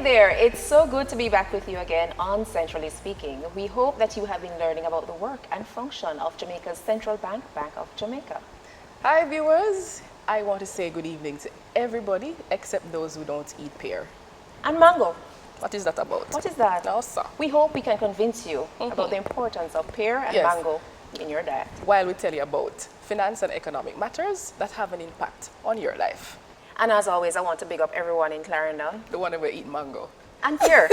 there, it's so good to be back with you again on Centrally Speaking. We hope that you have been learning about the work and function of Jamaica's central bank, Bank of Jamaica. Hi viewers, I want to say good evening to everybody except those who don't eat pear. And mango. What is that about? What is that? No, sir. We hope we can convince you about the importance of pear and mango in your diet. While we tell you about finance and economic matters that have an impact on your life. And as always, I want to big up everyone in Clarendon. The one that will eat mango. And pear.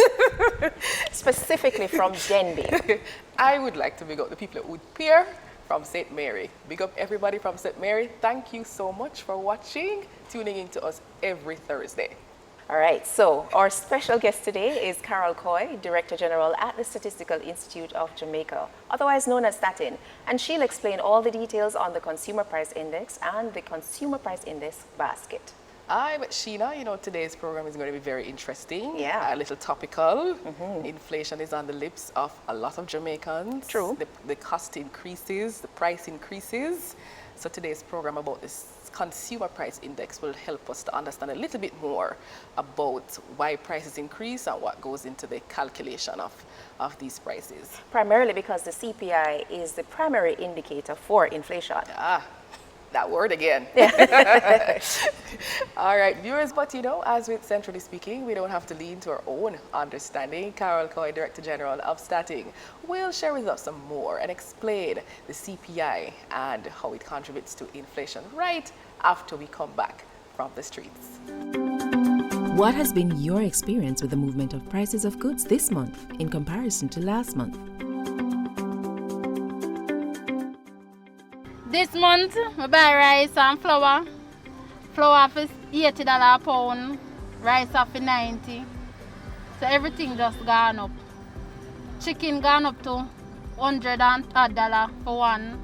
Specifically from Denby. I would like to big up the people who eat pear from St. Mary. Big up everybody from St. Mary. Thank you so much for watching, tuning in to us every Thursday. All right, so our special guest today is Carol Coy, Director General at the Statistical Institute of Jamaica, otherwise known as Statin, and she'll explain all the details on the Consumer Price Index and the Consumer Price Index basket. But Sheena, you know, today's program is going to be very interesting. Yeah. A little topical. Inflation is on the lips of a lot of Jamaicans. True. The cost increases, the price increases. So today's program about this Consumer Price Index will help us to understand a little bit more about why prices increase and what goes into the calculation of these prices. Primarily because the CPI is the primary indicator for inflation. That word again. All right, viewers, but you know, as with Centrally Speaking, we don't have to lean to our own understanding. Carol Coy, Director General of Statin, will share with us some more and explain the CPI and how it contributes to inflation right after we come back from the streets. What has been your experience with the movement of prices of goods this month in comparison to last month? This month, I buy rice and flour. Flour for $80 a pound, rice for 90. So everything just gone up. Chicken gone up to $100 for one,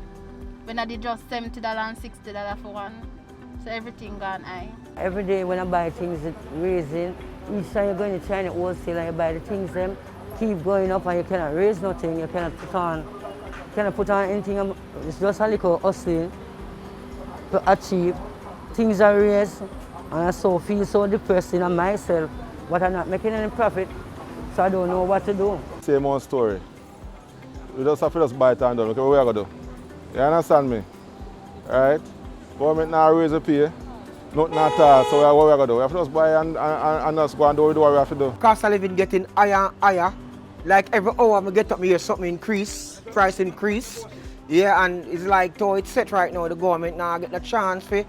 when I did just $70 and $60 for one. So everything gone high. Every day when I buy things, it's raising. Each time you're going to China wholesale and you buy the things, them keep going up and you cannot raise nothing, you cannot put on anything. It's just a little hustling to achieve. Things are raised and I feel so depressed in myself, but I'm not making any profit, so I don't know what to do. Same old story. We just have to just buy it and done. Look what we are going to do. You understand me? Right? Government now raise the pay, nothing at all, so what we are going to do? We have to just buy and just go and do what we have to do. Cost of living getting higher and higher. Like every hour I get up, I hear something increase, price increase. Yeah, and it's like, though it's set right now, the government now get the chance for,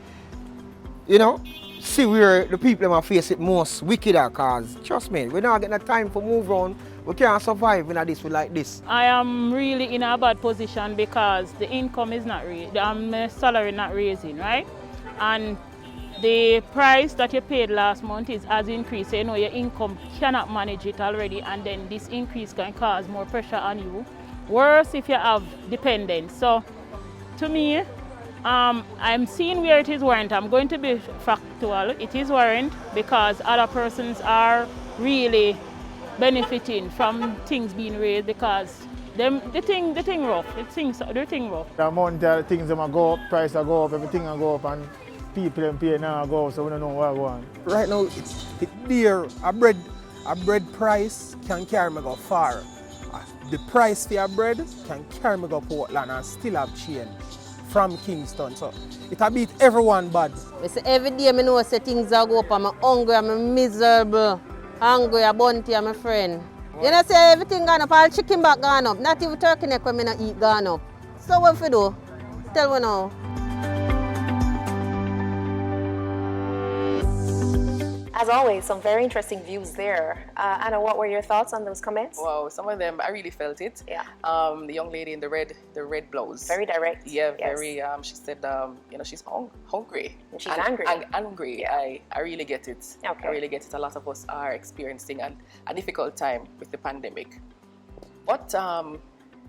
you know, see where the people are face it most wickeder, cause trust me, we're not getting the time for move around. We can't survive in this way like this. I am really in a bad position because the income is not the salary not raising, right? And the price that you paid last month has increased, so you know your income cannot manage it already, and then this increase can cause more pressure on you. Worse if you have dependents. So to me, I'm seeing where it is warrant. I'm going to be factual. It is warrant because other persons are really benefiting from things being raised because the thing rough. The thing rough. The amount of things that go up, price will go up, everything will go up, and people and pay now go, so we don't know what I want. Right now, it's dear. A bread price can carry me go far. The price for a bread can carry me go Portland and still have change from Kingston. So it a beat everyone bad. Every day I know say things are go up, I'm hungry, I'm miserable. Hungry, I'm bunty, I'm a friend. You know say everything gone up, all chicken back gone up. Not even turkey neck when I not eat gone up. So what if you do? Tell me now. As always, some very interesting views there. Anna, what were your thoughts on those comments? Wow, some of them, I really felt it. Yeah. The young lady in the red blouse. Very direct. Yeah, yes. very, she said, you know, she's hungry. And she's angry. Angry. Yeah. I really get it. Okay. I really get it. A lot of us are experiencing a difficult time with the pandemic. But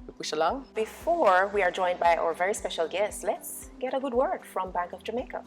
we push along. Before we are joined by our very special guest, let's get a good word from Bank of Jamaica.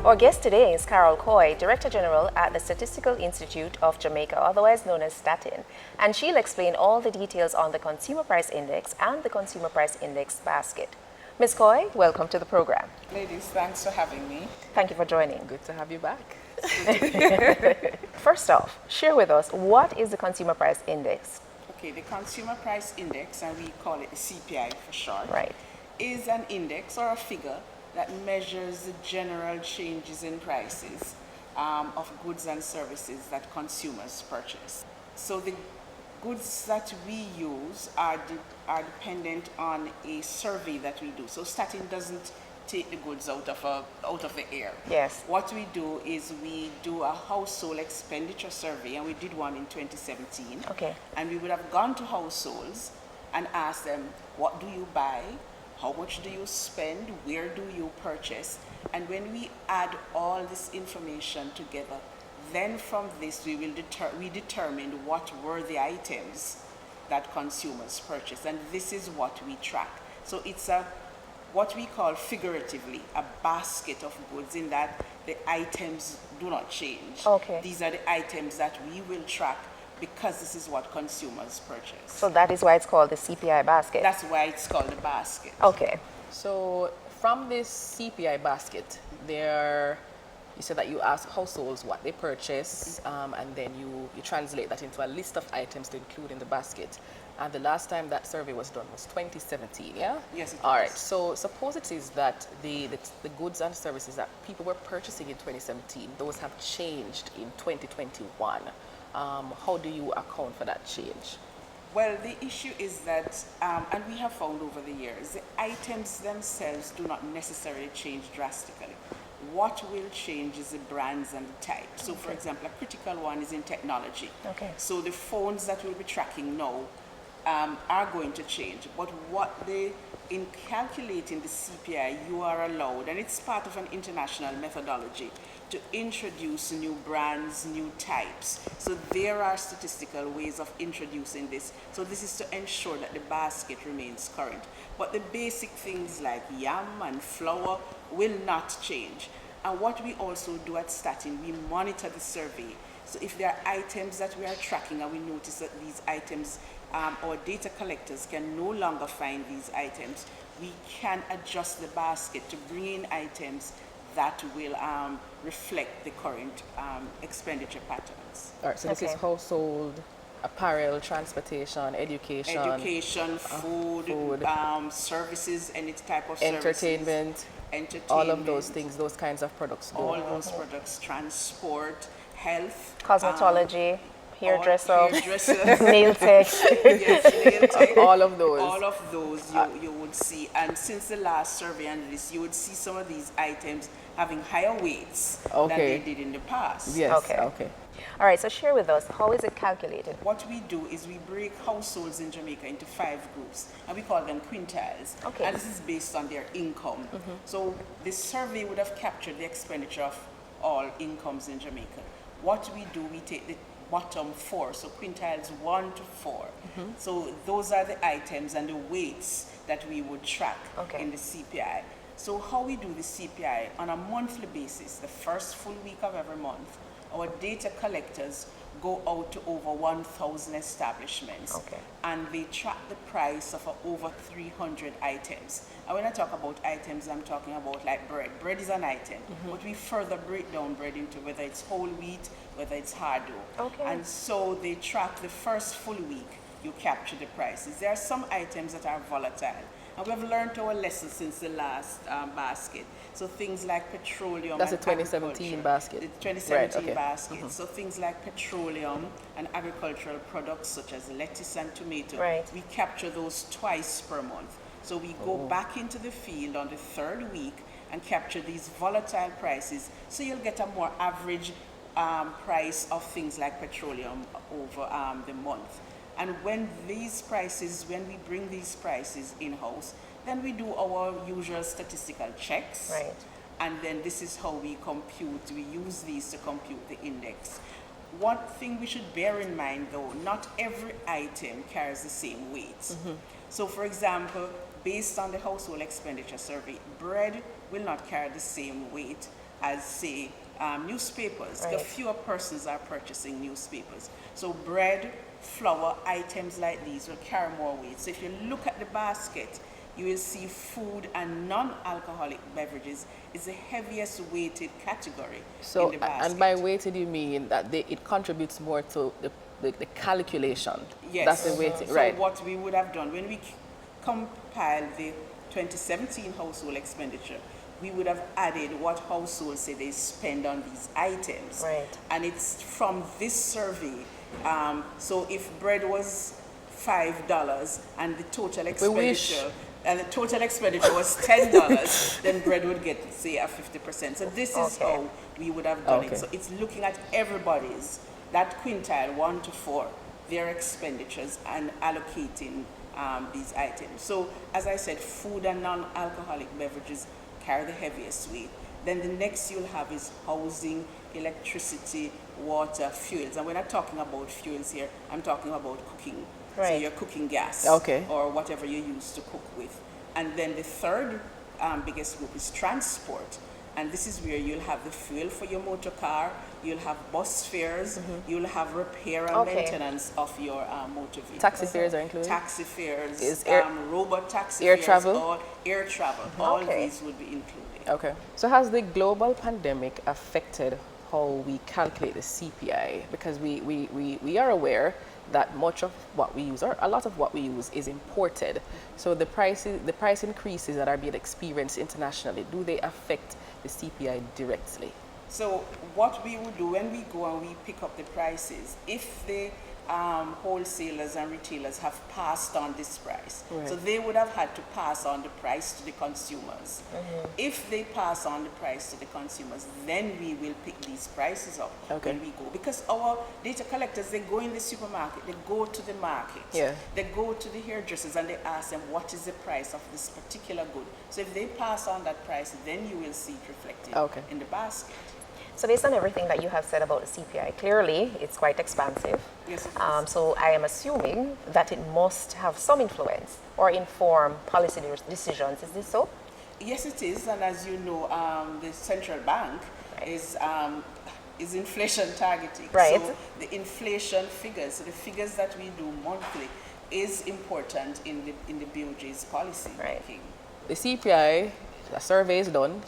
Our guest today is Carol Coy, Director General at the Statistical Institute of Jamaica, otherwise known as Statin, and she'll explain all the details on the Consumer Price Index and the Consumer Price Index basket. Ms. Coy, welcome to the program. Ladies, thanks for having me. Thank you for joining. Good to have you back. First off, share with us, what is the Consumer Price Index? Okay, the Consumer Price Index, and we call it the CPI for short, Right. is an index or a figure that measures the general changes in prices of goods and services that consumers purchase. So the goods that we use are dependent on a survey that we do. So Statin doesn't take the goods out of the air. Yes. What we do is we do a household expenditure survey, and we did one in 2017. Okay. And we would have gone to households and asked them, what do you buy? How much do you spend? Where do you purchase? And when we add all this information together, then from this we determined what were the items that consumers purchase, and this is what we track. So it's what we call figuratively a basket of goods, in that the items do not change. Okay. These are the items that we will track because this is what consumers purchase. So that is why it's called the CPI basket. That's why it's called the basket. Okay. So from this CPI basket, you said that you ask households what they purchase, and then you translate that into a list of items to include in the basket. And the last time that survey was done was 2017, yeah? Yes, it All was. right, so suppose it is that the goods and services that people were purchasing in 2017, those have changed in 2021. How do you account for that change? Well, the issue is that, and we have found over the years, the items themselves do not necessarily change drastically. What will change is the brands and the type. So, for example, a critical one is in technology. Okay. So the phones that we'll be tracking now are going to change. But in calculating the CPI, you are allowed, and it's part of an international methodology, to introduce new brands, new types. So there are statistical ways of introducing this. So this is to ensure that the basket remains current. But the basic things like yam and flour will not change. And what we also do at Statin, we monitor the survey. So if there are items that we are tracking and we notice that these items, our data collectors can no longer find these items, we can adjust the basket to bring in items that will reflect the current expenditure patterns. All right, so this is household, apparel, transportation, education, food. Services, any type of entertainment, all of those things, those kinds of products. All those products, transport, health, cosmetology, hairdresser, nail tech. Yes, nail tech. All of those. All of those you would see. And since the last survey and this, you would see some of these items having higher weights than they did in the past. Yes, okay. All right, so share with us, how is it calculated? What we do is we break households in Jamaica into 5 groups, and we call them quintiles. Okay. And this is based on their income. So this survey would have captured the expenditure of all incomes in Jamaica. What we do, we take the bottom 4, so quintiles 1 to 4. So those are the items and the weights that we would track in the CPI. So how we do the CPI, on a monthly basis, the first full week of every month, our data collectors go out to over 1,000 establishments, and they track the price of over 300 items. And when I talk about items, I'm talking about like bread. Bread is an item, but we further break down bread into whether it's whole wheat, whether it's hard dough. And so they track the first full week, you capture the prices. There are some items that are volatile, and we have learned our lesson since the last basket. So things like petroleum. That's the 2017 basket. The 2017 basket. So things like petroleum and agricultural products such as lettuce and tomato. We capture those twice per month. So we go back into the field on the 3rd week and capture these volatile prices. So you'll get a more average price of things like petroleum over the month. And when we bring these prices in-house, then we do our usual statistical checks. And then this is how we use these to compute the index. One thing we should bear in mind though, not every item carries the same weight. So for example, based on the household expenditure survey, bread will not carry the same weight as, say, newspapers. Right. Fewer persons are purchasing newspapers. So bread, flour, items like these will carry more weight. So if you look at the basket, you will see food and non-alcoholic beverages is the heaviest weighted category So, in the basket. and by weighted you mean that it contributes more to the calculation? Yes. That's the weighted, So right. what we would have done, when we compiled the 2017 household expenditure, we would have added what households say they spend on these items. Right. And it's from this survey. So if bread was $5 and the total expenditure was $10, then bread would get, say, a 50%. So this is how we would have done it. So it's looking at everybody's, that quintile 1 to 4, their expenditures and allocating these items. So as I said, food and non-alcoholic beverages carry the heaviest weight. Then the next you'll have is housing, electricity, water, fuels. And we're not talking about fuels here, I'm talking about cooking. So Right. your cooking gas or whatever you use to cook with. And then the third biggest group is transport. And this is where you'll have the fuel for your motor car, you'll have bus fares, you'll have repair and maintenance of your motor vehicle. Taxi fares are included? Taxi fares, Is robot taxi air fares, travel? air travel, all these would be included. Okay. So has the global pandemic affected how we calculate the CPI? Because we are aware that much of what we use, or a lot of what we use, is imported. So the price increases that are being experienced internationally, do they affect the CPI directly? So what we would do when we go and we pick up the prices, if the wholesalers and retailers have passed on this price, so they would have had to pass on the price to the consumers. If they pass on the price to the consumers, then we will pick these prices up when we go. Because our data collectors, they go in the supermarket, they go to the market, they go to the hairdressers and they ask them what is the price of this particular good. So if they pass on that price, then you will see it reflected in the basket. So based on everything that you have said about the CPI, clearly it's quite expansive. Yes, it is. So I am assuming that it must have some influence or inform policy decisions. Is this so? Yes, it is. And as you know, the central bank is inflation targeting. Right. So the inflation figures, the figures that we do monthly, is important in the BOJ's policy making. The CPI, a survey is done.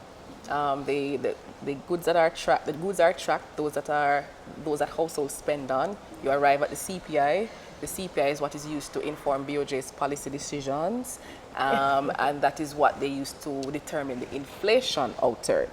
The goods that are tracked, those that households spend on. You arrive at the CPI. The CPI is what is used to inform BOJ's policy decisions, and that is what they use to determine the inflation outturn,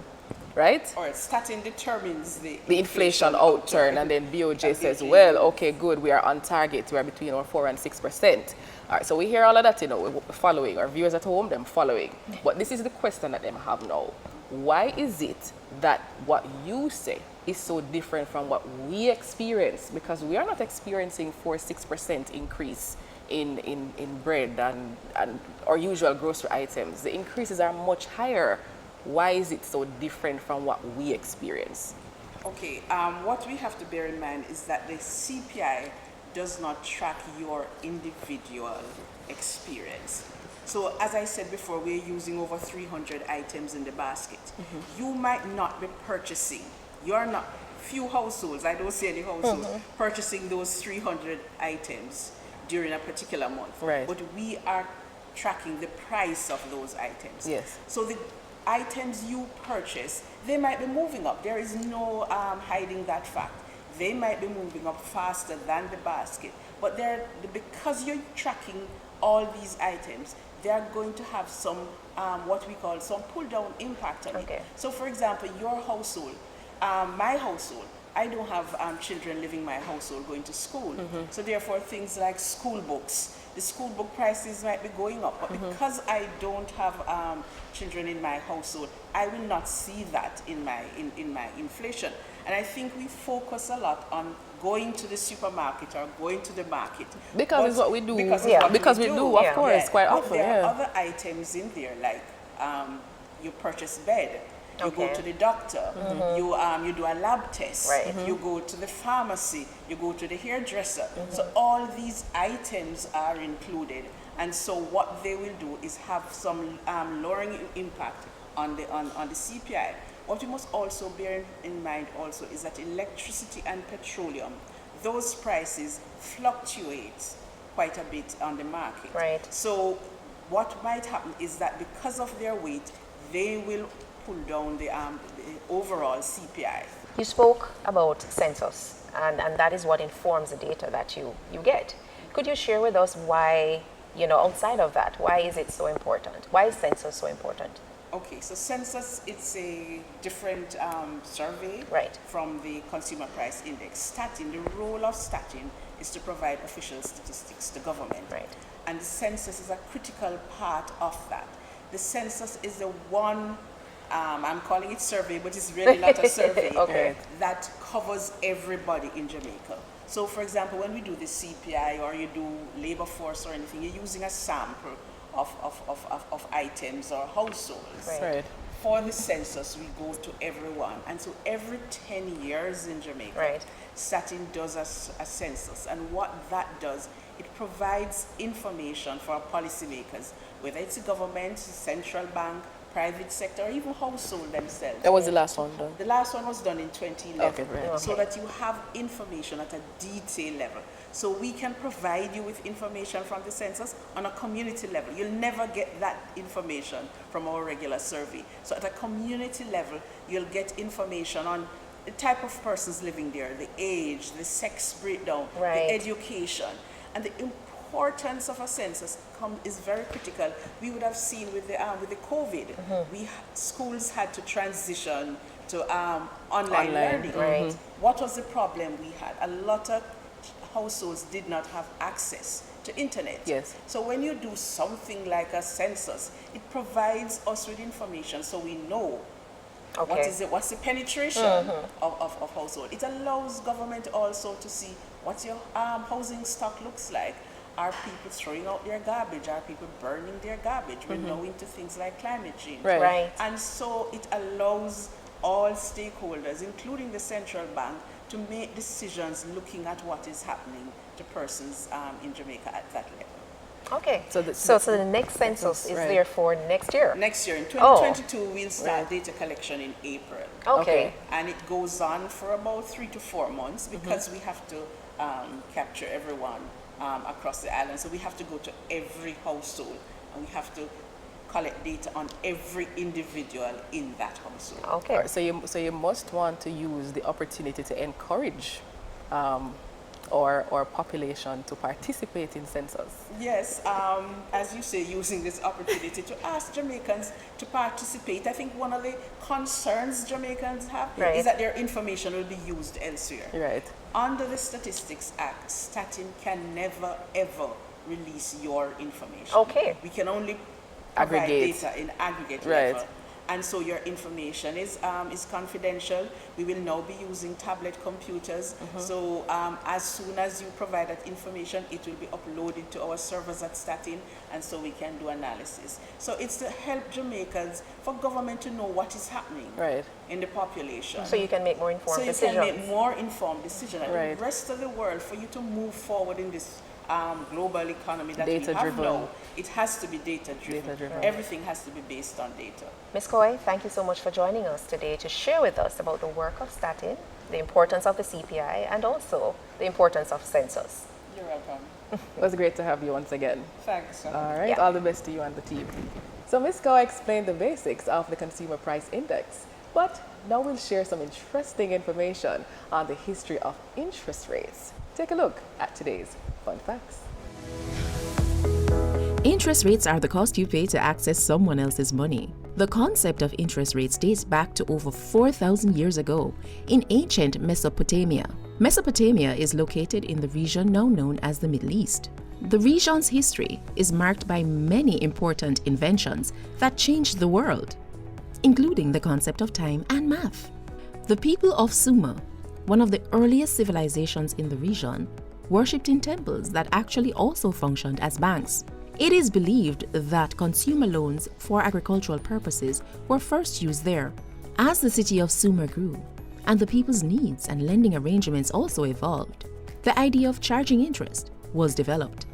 right? Or starting determines the inflation outturn, and then BOJ says, well, okay, good, we are on target. We are between 4 and 6%. All right, so we hear all of that, we're following. Our viewers at home, them following. But this is the question that them have now. Why is it that what you say is so different from what we experience? Because we are not experiencing 4-6% increase in bread and our usual grocery items. The increases are much higher. Why is it so different from what we experience? Okay, what we have to bear in mind is that the CPI does not track your individual experience. So as I said before, we're using over 300 items in the basket. You might not be purchasing, you're not, few households, I don't see any households, purchasing those 300 items during a particular month. Right. But we are tracking the price of those items. Yes. So the items you purchase, they might be moving up. There is no hiding that fact. They might be moving up faster than the basket. But because you're tracking all these items, they are going to have some, what we call some pull-down impact on it. So for example, your household, my household, I don't have children living in my household going to school. So therefore things like school books, the school book prices might be going up. But because I don't have children in my household, I will not see that in my inflation. And I think we focus a lot on going to the supermarket or going to the market. Because it's what we do. Because we do, of course, quite but often. There are other items in there, like you purchase bed, you go to the doctor, you do a lab test, you go to the pharmacy, you go to the hairdresser. So all these items are included. And so what they will do is have some lowering impact on the CPI. What we must also bear in mind also is that electricity and petroleum, those prices fluctuate quite a bit on the market. Right. So what might happen is that because of their weight, they will pull down the overall CPI. You spoke about census, and that is what informs the data that you get. Could you share with us why, outside of that, why is it so important? Why is census so important? Okay, so census, it's a different survey Right. from the Consumer Price Index. The role of Statin is to provide official statistics to government. Right. And the census is a critical part of that. The census is the one, I'm calling it survey, but it's really not a survey, Okay. that covers everybody in Jamaica. So for example, when we do the CPI or you do labor force or anything, you're using a sample of items or households. Right. For the census, we go to everyone. And so every 10 years in Jamaica, Right. Statin does a census. And what that does, it provides information for our policymakers, whether it's the government, the central bank, private sector, or even household themselves. That was the last one done? The last one was done in 2011. Okay, right. So that you have information at a detail level. So we can provide you with information from the census on a community level. You'll never get that information from our regular survey. So at a community level, you'll get information on the type of persons living there, the age, the sex breakdown, Right. the education. And the importance of a census is very critical. We would have seen with the COVID, schools had to transition to online learning. Right. What was the problem we had? A lot of households did not have access to internet. Yes. So when you do something like a census, it provides us with information so we know Okay. what's the penetration of household. It allows government also to see what your housing stock looks like. Are people throwing out their garbage? Are people burning their garbage? We're now into things like climate change. Right. Right. And so it allows all stakeholders, including the central bank, to make decisions looking at what is happening to persons in Jamaica at that level. Okay. So So the- the next census is right. there for next year? Next year, in 2022, we'll start data collection in April. Okay. And it goes on for about 3 to 4 months because we have to capture everyone across the island. So we have to go to every household and we have to collect data on every individual in that household. Okay. Alright, so you must want to use the opportunity to encourage our population to participate in census. Yes, as you say, using this opportunity to ask Jamaicans to participate. I think one of the concerns Jamaicans have Right. is that their information will be used elsewhere. Right. Under the Statistics Act, Statin can never ever release your information. Okay. We can only provide Aggregate. data in aggregate Right. level. And so your information is confidential. We will now be using tablet computers. So as soon as you provide that information, it will be uploaded to our servers at Statin, and so we can do analysis. So it's to help Jamaicans, for government to know what is happening Right. in the population. So you can make more So informed you decisions. can make more informed decisions. And Right. the rest of the world, for you to move forward in this global economy that we have Data-driven. now, it has to be data-driven. Data-driven. Everything has to be based on data. Ms. Coy, thank you so much for joining us today to share with us about the work of Statin, the importance of the CPI, and also the importance of census. You're welcome. It was great to have you once again. Thanks. All right, Yeah. all the best to you and the team. So Ms. Goa explained the basics of the Consumer Price Index, but now we'll share some interesting information on the history of interest rates. Take a look at today's Fun Facts. Interest rates are the cost you pay to access someone else's money. The concept of interest rates dates back to over 4,000 years ago in ancient Mesopotamia. Mesopotamia is located in the region now known as the Middle East. The region's history is marked by many important inventions that changed the world, including the concept of time and math. The people of Sumer, one of the earliest civilizations in the region, worshipped in temples that actually also functioned as banks. It is believed that consumer loans for agricultural purposes were first used there. As the city of Sumer grew, and the people's needs and lending arrangements also evolved, the idea of charging interest was developed.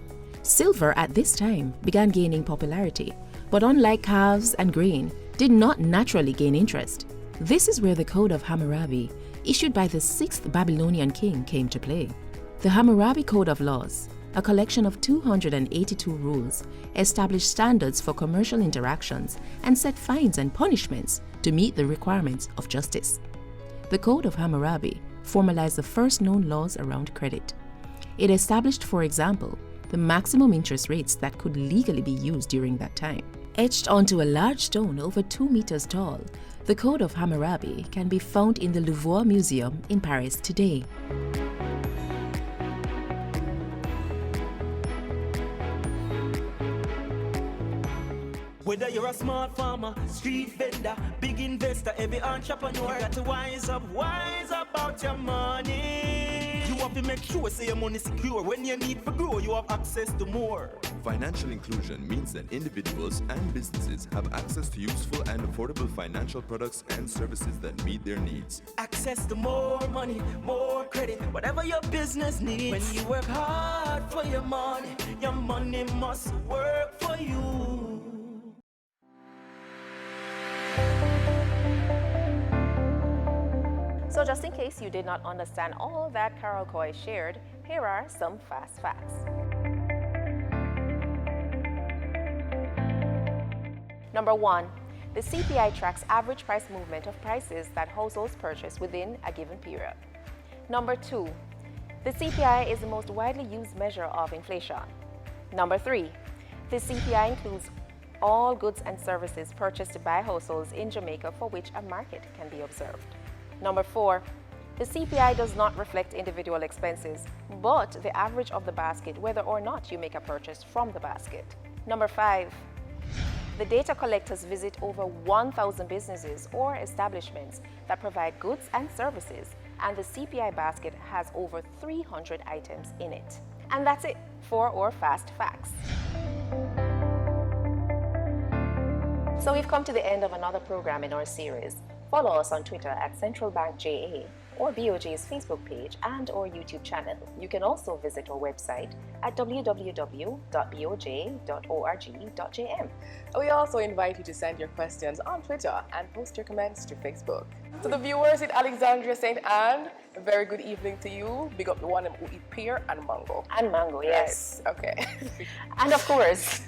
Silver at this time began gaining popularity, but unlike calves and grain, did not naturally gain interest. This is where the Code of Hammurabi, issued by the 6th Babylonian king, came to play. The Hammurabi Code of Laws, a collection of 282 rules, established standards for commercial interactions and set fines and punishments to meet the requirements of justice. The Code of Hammurabi formalized the first known laws around credit. It established, for example, the maximum interest rates that could legally be used during that time. Etched onto a large stone over 2 meters tall, the Code of Hammurabi can be found in the Louvre Museum in Paris today. Whether you're a small farmer, street vendor, big investor, every entrepreneur, you got to wise up about your money. You have to make sure say your money secure. When you need to grow, you have access to more. Financial inclusion means that individuals and businesses have access to useful and affordable financial products and services that meet their needs. Access to more money, more credit, whatever your business needs. When you work hard for your money must work for you. So just in case you did not understand all that Carol Coy shared, here are some fast facts. Number 1, the CPI tracks average price movement of prices that households purchase within a given period. Number 2, the CPI is the most widely used measure of inflation. Number 3, the CPI includes all goods and services purchased by households in Jamaica for which a market can be observed. Number 4, the CPI does not reflect individual expenses, but the average of the basket, whether or not you make a purchase from the basket. Number 5, the data collectors visit over 1,000 businesses or establishments that provide goods and services, and the CPI basket has over 300 items in it. And that's it for our fast facts. So we've come to the end of another program in our series. Follow us on Twitter at Central Bank JA or BOJ's Facebook page and our YouTube channel. You can also visit our website at www.boj.org.jm. We also invite you to send your questions on Twitter and post your comments to Facebook. To the viewers in Alexandria St. Anne, a very good evening to you. Big up the one who eat pear and mango. And mango, yes. Right. Okay. And of course,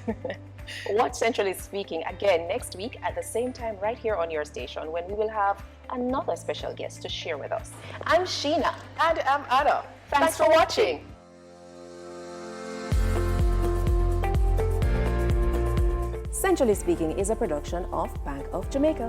watch Centrally Speaking again next week at the same time right here on your station when we will have another special guest to share with us. I'm Sheena. And I'm Anna. Thanks for watching. Centrally Speaking is a production of Bank of Jamaica.